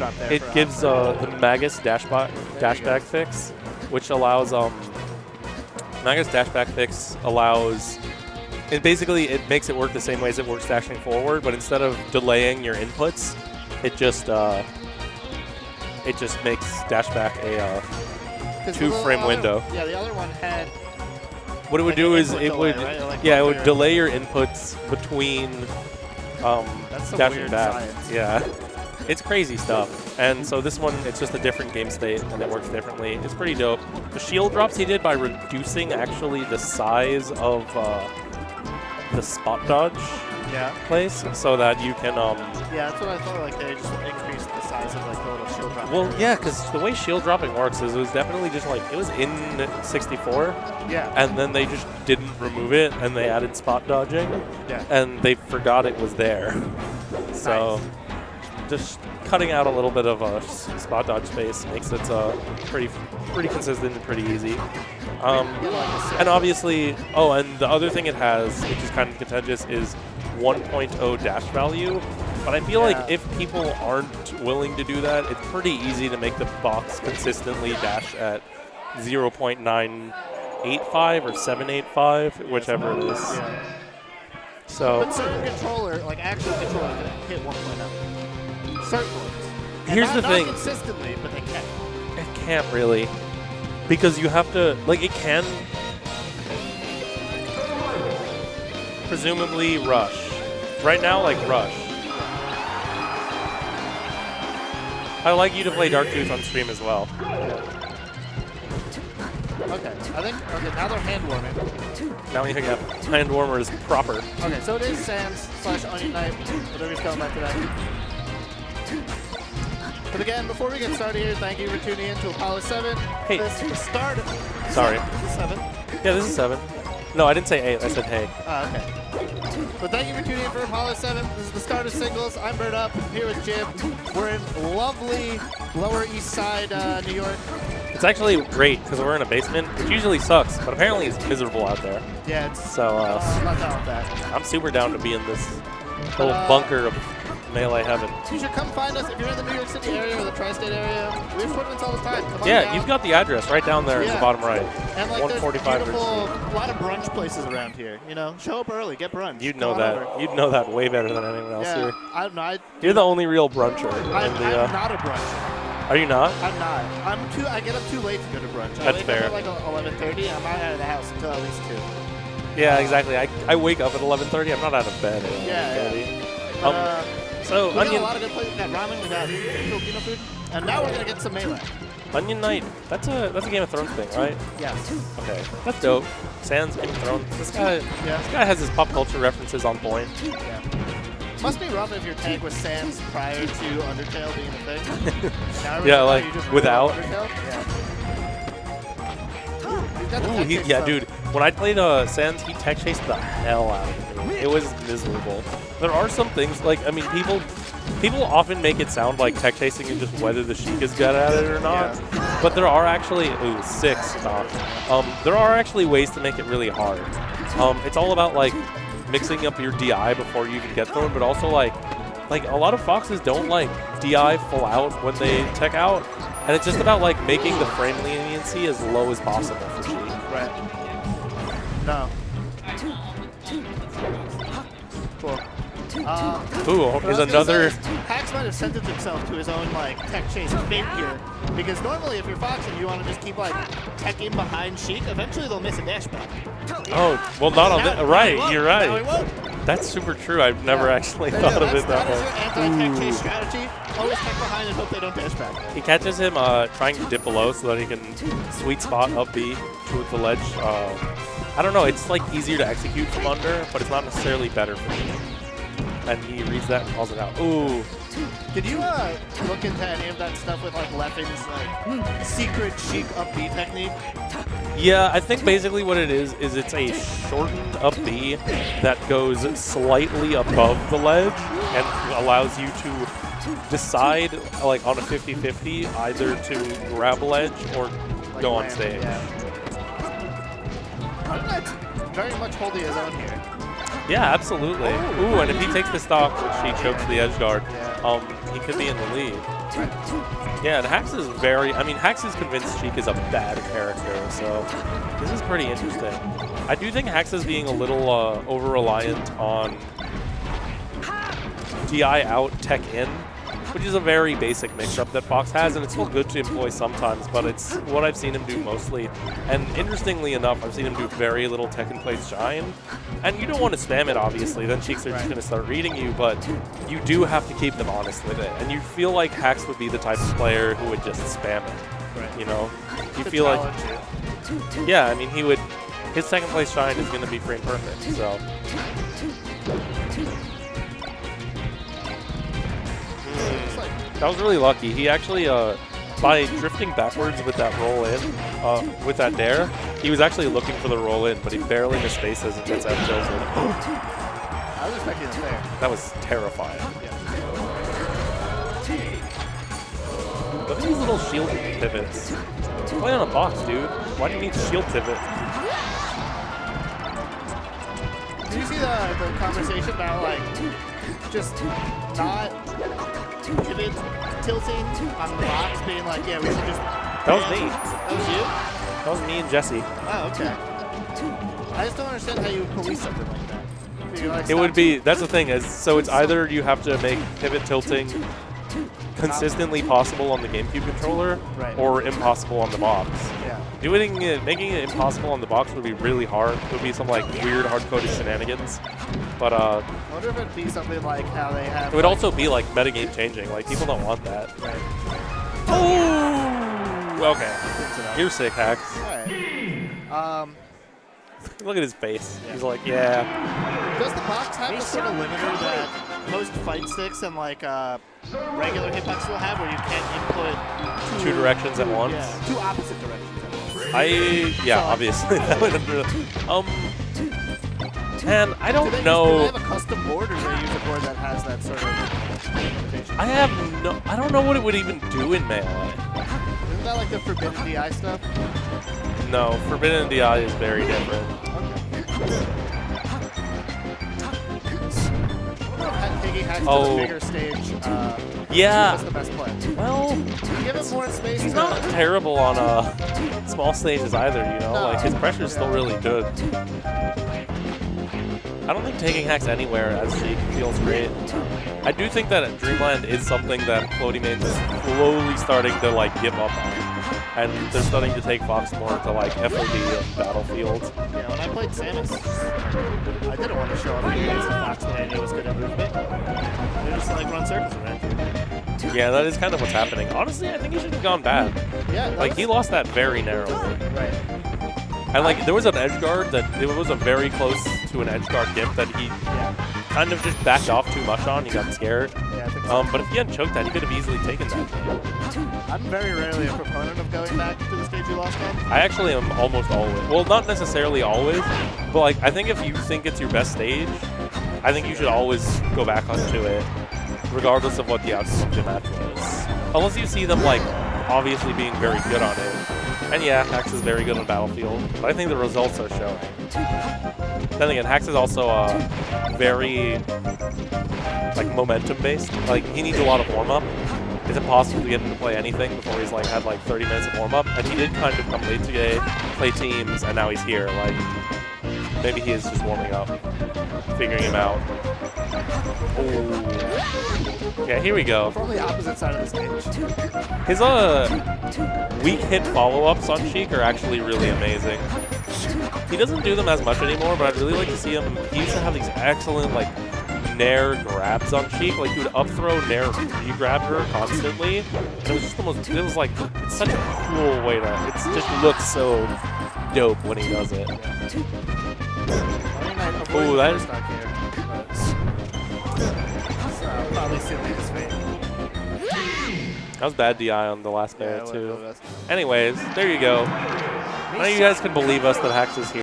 drop there. It gives the Magus dashback fix, which allows Magus dashback fix allows. It basically makes it work the same way as it works dashing forward, but instead of delaying your inputs, it just makes dashback a 2-frame window. Yeah, the other one had. What it would do is it would, it would delay your inputs between dashing back. Science. Yeah, it's crazy stuff. And so this one, it's just a different game state, and it works differently. It's pretty dope. The shield drops he did by reducing actually the size of the spot dodge place, so that you can. Yeah, that's what I thought. Like they just increased the size of like the little shield drop. Well, yeah, because the way shield dropping works is it was definitely just like it was in 64. Yeah. And then they just didn't remove it, and they added spot dodging. Yeah. And they forgot it was there. So just cutting out a little bit of a spot dodge space makes it pretty consistent and pretty easy. And obviously, and the other thing it has, which is kind of contentious, is 1.0 dash value. But I feel like if people aren't willing to do that, it's pretty easy to make the box consistently dash at 0.985 or 785, whichever it is. Yeah. So. But certain controller, like actual controller, can hit 1.0. Certain ones. Here's the thing. Not consistently, but they can. It can't really. Because you have to, like, it can presumably rush. Right now, like, rush. I'd like you to play Dark Tooth on stream as well. Okay, now they're hand warming. Now we have hand warmer is proper. Okay, so it is Sans / Onion Knight, whatever he's calling that today. But again, before we get started here, thank you for tuning in to Apollo 7. Hey. This is the start. Sorry. This is 7. Yeah, this is 7. No, I didn't say 8. I said hey. Okay. But thank you for tuning in for Apollo 7. This is the start of singles. I'm BirdUp, here with Jib. We're in lovely Lower East Side, New York. It's actually great because we're in a basement, which usually sucks, but apparently it's miserable out there. Yeah, it's so. I'm not down with that. I'm super down to be in this little bunker of Melee heaven. You should come find us if you're in the New York City area or the tri-state area. We have tournaments all the time. Come on down. You've got the address right down there in the bottom right. And like 145. there's a lot of brunch places around here. You know, show up early, get brunch. You'd know that. Over. You'd know that way better than anyone else here. I don't know. You're the only real bruncher. I'm not a bruncher. Are you not? I'm not. I get up too late to go to brunch. That's fair. I wake up at like 11:30. I'm not out of the house until at least 2. Yeah, exactly. I wake up at 11:30. I'm not out of bed at 11:30. So we got a lot of good places. We got ramen, we got Filipino food, and now we're gonna get some Melee. Onion Knight. That's a Game of Thrones thing, right? Yeah. Okay, that's dope. Sans Game of Thrones. This guy has his pop culture references on point. Yeah. Must be rough if your tank was Sans prior to Undertale being a thing. Yeah, like without. Yeah. Dude. When I played Sans, he tech chased the hell out of me. It was miserable. There are some things like people often make it sound like tech chasing is just whether the Sheik is good at it or not. Yeah. But there are actually there are actually ways to make it really hard. It's all about like mixing up your DI before you even get thrown, but also like a lot of foxes don't like DI full out when they tech out, and it's just about like making the frame leniency as low as possible for Sheik. Right. No. Cool. Is another. Hax might have sentenced himself to his own like tech chase fate here, because normally if you're foxing, you want to just keep like teching behind Sheik. Eventually they'll miss a dash back. Oh, well, not on this. Right, you're right. Now he won't. That's super true. I've never actually thought of it that way. That is your anti-tech chase strategy. Always tech behind and hope they don't dash back. He catches him trying to dip below so that he can sweet spot up B to the ledge. I don't know. It's like easier to execute from under, but it's not necessarily better for me. And he reads that and calls it out. Ooh. Did you look into any of that stuff with like Leffen's like secret Sheik up B technique? Yeah, I think basically what it is it's a shortened up B that goes slightly above the ledge and allows you to decide like on a 50-50 either to grab a ledge or like go on stage. Yeah. That's very much holding his own here. Yeah, absolutely. Ooh, and if he takes the stock, which he chokes the edge guard, he could be in the lead. Yeah, and Hax is very, I mean, Hax is convinced Sheik is a bad character, so this is pretty interesting. I do think Hax is being a little over-reliant on DI out, tech in, which is a very basic mix-up that Fox has, and it's still good to employ sometimes, but it's what I've seen him do mostly. And interestingly enough, I've seen him do very little tech in place shine. And you don't want to spam it, obviously, then Cheeks are just going to start reading you, but you do have to keep them honest with it. And you feel like Hax would be the type of player who would just spam it, you know? You feel like, yeah, I mean, he would, his second place shine is going to be frame perfect, so. That was really lucky. He actually, by drifting backwards with that roll in, with that dare, he was actually looking for the roll in, but he barely missed spaces and gets F tilted. I was expecting it there. That was terrifying. Yeah. Look at these little shield pivots. Play on a box, dude. Why do you need shield pivot? Did you see the conversation about, like, just not pivot tilting on the box, being like, yeah, we should just... That was me. That was you? That was me and Jesse. Oh, okay. I just don't understand how you would police something like that. So like, it would be, that's the thing, is so it's either you have to make pivot tilting consistently possible on the GameCube controller, or impossible on the box. Yeah. Making it impossible on the box would be really hard. It would be some like weird hard-coded shenanigans. But I wonder if it'd be something like how they have. It would also be like metagame changing. Like people don't want that. Right. Oh. Okay. You're sick, Hax. All right. Look at his face. Yeah. He's like, yeah. Does the box have the sort of limiter that most fight sticks and like regular hitbox will have, where you can't input two directions at once? Yeah, two opposite directions at once. Yeah, so obviously. That would and I don't know. Do they have a custom board, or do they use a board that has that sort of limitation? I don't know what it would even do in Melee. Isn't that like the Forbidden DI stuff? No, Forbidden DI is very different. Taking Hax to the bigger stage. Yeah. That's the best play. Well, give him more space. He's not terrible on small stages either, you know? Like, his pressure is still really good. I don't think taking Hax anywhere as Sheik feels great. I do think that Dreamland is something that floaty mains is slowly starting to, like, give up on. And they're starting to take Fox more to, like, FOD and Battlefield. Yeah, when I played Samus, I didn't want to show up against the Fox that I knew was good at movement. They just, like, run circles around you. Yeah, that is kind of what's happening. Honestly, I think he should have gone bad. Yeah, like, he lost that very narrowly. Right. And, like, there was an edge guard that, it was a very close to an edge guard gimp that he kind of just backed off too much on. He got scared. Yeah, I think so. But if he hadn't choked that, he could have easily taken that game. I'm very rarely a proponent of going back to the stage you lost on. I actually am almost always. Well, not necessarily always, but, like, I think if you think it's your best stage, I think you should always go back onto it, regardless of what the outcome of the match was. Unless you see them, like, obviously being very good on it. And yeah, Hax is very good on Battlefield, but I think the results are showing. Then again, Hax is also very, like, momentum-based. Like, he needs a lot of warm-up. It's impossible to get him to play anything before he's, like, had, like, 30 minutes of warm-up. And he did kind of come late today, play teams, and now he's here. Like, maybe he is just warming up, figuring him out. Oh. Yeah, here we go. From the opposite side of the stage. His weak hit follow-ups on Sheik are actually really amazing. He doesn't do them as much anymore, but I'd really like to see him. He used to have these excellent, like, nair grabs on Sheik. Like, he would up-throw nair re-grab her constantly. And it was just the most, it was like, it's such a cool way to, it just looks so dope when he does it. Oh, that is not here. Probably sealing his fate. That was bad DI on the last minute, too. Anyways, there you go. Now you guys can believe us that Hax is here.